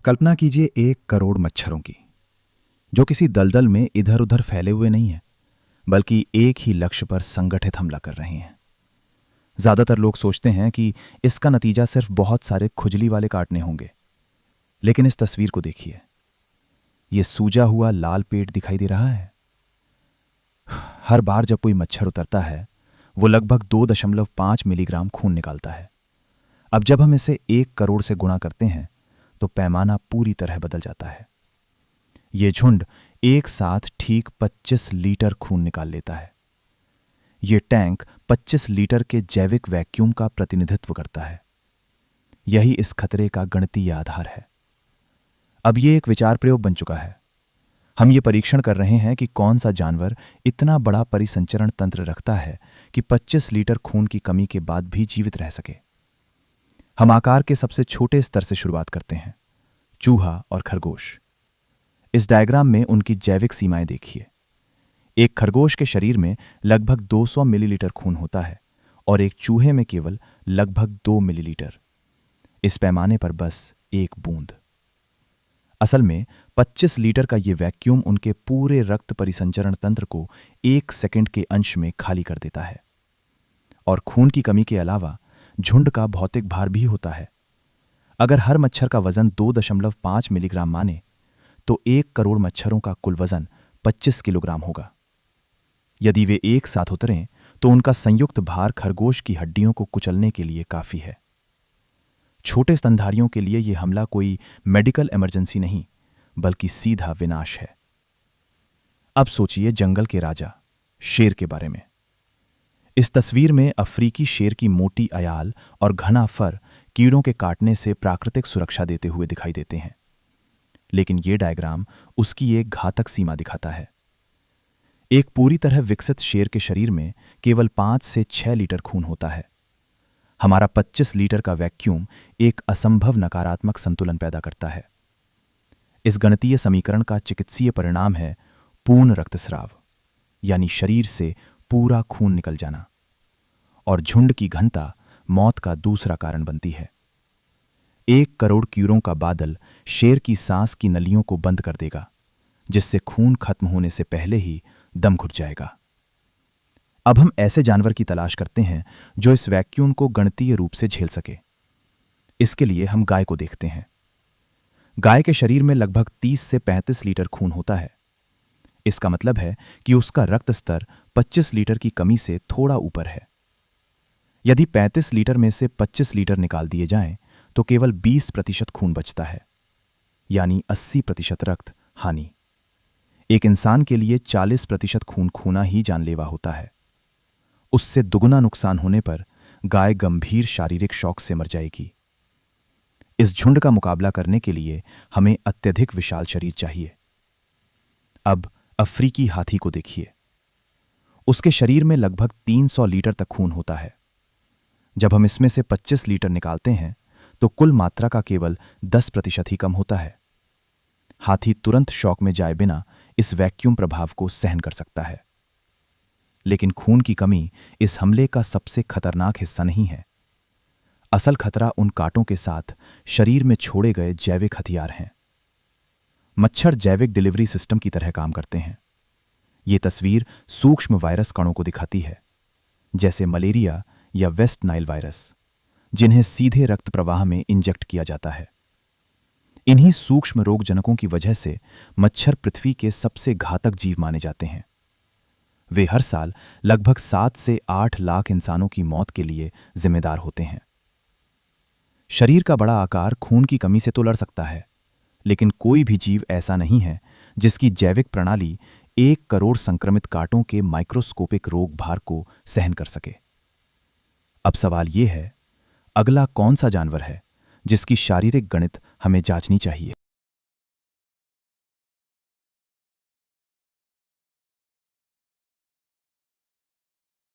कल्पना कीजिए 1 करोड़ मच्छरों की, जो किसी दलदल में इधर उधर फैले हुए नहीं हैं, बल्कि एक ही लक्ष्य पर संगठित हमला कर रहे हैं। ज्यादातर लोग सोचते हैं कि इसका नतीजा सिर्फ बहुत सारे खुजली वाले काटने होंगे, लेकिन इस तस्वीर को देखिए। यह सूजा हुआ लाल पेट दिखाई दे रहा है। हर बार जब कोई मच्छर उतरता है, वो लगभग 2.5 मिलीग्राम खून निकालता है। अब जब हम इसे 1 करोड़ से गुणा करते हैं, तो पैमाना पूरी तरह बदल जाता है। यह झुंड एक साथ ठीक 25 लीटर खून निकाल लेता है। यह टैंक 25 लीटर के जैविक वैक्यूम का प्रतिनिधित्व करता है। यही इस खतरे का गणितीय आधार है। अब यह एक विचार प्रयोग बन चुका है। हम ये परीक्षण कर रहे हैं कि कौन सा जानवर इतना बड़ा परिसंचरण तंत्र रखता है कि 25 लीटर खून की कमी के बाद भी जीवित रह सके। हम आकार के सबसे छोटे स्तर से शुरुआत करते हैं, चूहा और खरगोश। इस डायग्राम में उनकी जैविक सीमाएं देखिए। एक खरगोश के शरीर में लगभग 200 मिलीलीटर खून होता है और एक चूहे में केवल लगभग 2 मिलीलीटर। इस पैमाने पर बस एक बूंद। असल में 25 लीटर का यह वैक्यूम उनके पूरे रक्त परिसंचरण तंत्र को 1 सेकंड के अंश में खाली कर देता है। और खून की कमी के अलावा झुंड का भौतिक भार भी होता है। अगर हर मच्छर का वजन 2.5 मिलीग्राम माने, तो 1 करोड़ मच्छरों का कुल वजन 25 किलोग्राम होगा। यदि वे एक साथ उतरें, तो उनका संयुक्त भार खरगोश की हड्डियों को कुचलने के लिए काफी है। छोटे स्तनधारियों के लिए यह हमला कोई मेडिकल इमरजेंसी नहीं, बल्कि सीधा विनाश है। अब सोचिए जंगल के राजा शेर के बारे में। इस तस्वीर में अफ्रीकी शेर की मोटी अयाल और घना फर कीड़ों के काटने से प्राकृतिक सुरक्षा देते हुए दिखाई देते हैं, लेकिन यह डायग्राम उसकी एक घातक सीमा दिखाता है। एक पूरी तरह विकसित शेर के शरीर में केवल 5 से 6 लीटर खून होता है। हमारा 25 लीटर का वैक्यूम एक असंभव नकारात्मक संतुलन पैदा करता है। इस गणितीय समीकरण का चिकित्सीय परिणाम है पूर्ण रक्तस्राव, यानी शरीर से पूरा खून निकल जाना। और झुंड की घनता मौत का दूसरा कारण बनती है। 1 करोड़ कीड़ों का बादल शेर की सांस की नलियों को बंद कर देगा, जिससे खून खत्म होने से पहले ही दम घुट जाएगा। अब हम ऐसे जानवर की तलाश करते हैं जो इस वैक्यूम को गणितीय रूप से झेल सके। इसके लिए हम गाय को देखते हैं। गाय के शरीर में लगभग 30 से 35 लीटर खून होता है। इसका मतलब है कि उसका रक्त स्तर 25 लीटर की कमी से थोड़ा ऊपर है। यदि 35 लीटर में से 25 लीटर निकाल दिए जाएं, तो केवल 20% खून बचता है, यानी 80% रक्त हानि। एक इंसान के लिए 40% खून खोना ही जानलेवा होता है। उससे दुगुना नुकसान होने पर गाय गंभीर शारीरिक शॉक से मर जाएगी। इस झुंड का मुकाबला करने के लिए हमें अत्यधिक विशाल शरीर चाहिए। अब अफ्रीकी हाथी को देखिए। उसके शरीर में लगभग 300 लीटर तक खून होता है। जब हम इसमें से 25 लीटर निकालते हैं, तो कुल मात्रा का केवल 10% ही कम होता है। हाथी तुरंत शॉक में जाए बिना इस वैक्यूम प्रभाव को सहन कर सकता है। लेकिन खून की कमी इस हमले का सबसे खतरनाक हिस्सा नहीं है। असल खतरा उन कांटों के साथ शरीर में छोड़े गए जैविक हथियार हैं। मच्छर जैविक डिलीवरी सिस्टम की तरह काम करते हैं। ये तस्वीर सूक्ष्म वायरस कणों को दिखाती है, जैसे मलेरिया या वेस्ट नाइल वायरस, जिन्हें सीधे रक्त प्रवाह में इंजेक्ट किया जाता है। इन्हीं सूक्ष्म रोगजनकों की वजह से मच्छर पृथ्वी के सबसे घातक जीव माने जाते हैं। वे हर साल लगभग 7 से 8 लाख इंसानों की मौत के लिए जिम्मेदार होते हैं। शरीर का बड़ा आकार खून की कमी से तो लड़ सकता है, लेकिन कोई भी जीव ऐसा नहीं है जिसकी जैविक प्रणाली 1 करोड़ संक्रमित कांटों के माइक्रोस्कोपिक रोग भार को सहन कर सके। अब सवाल यह है, अगला कौन सा जानवर है जिसकी शारीरिक गणित हमें जांचनी चाहिए?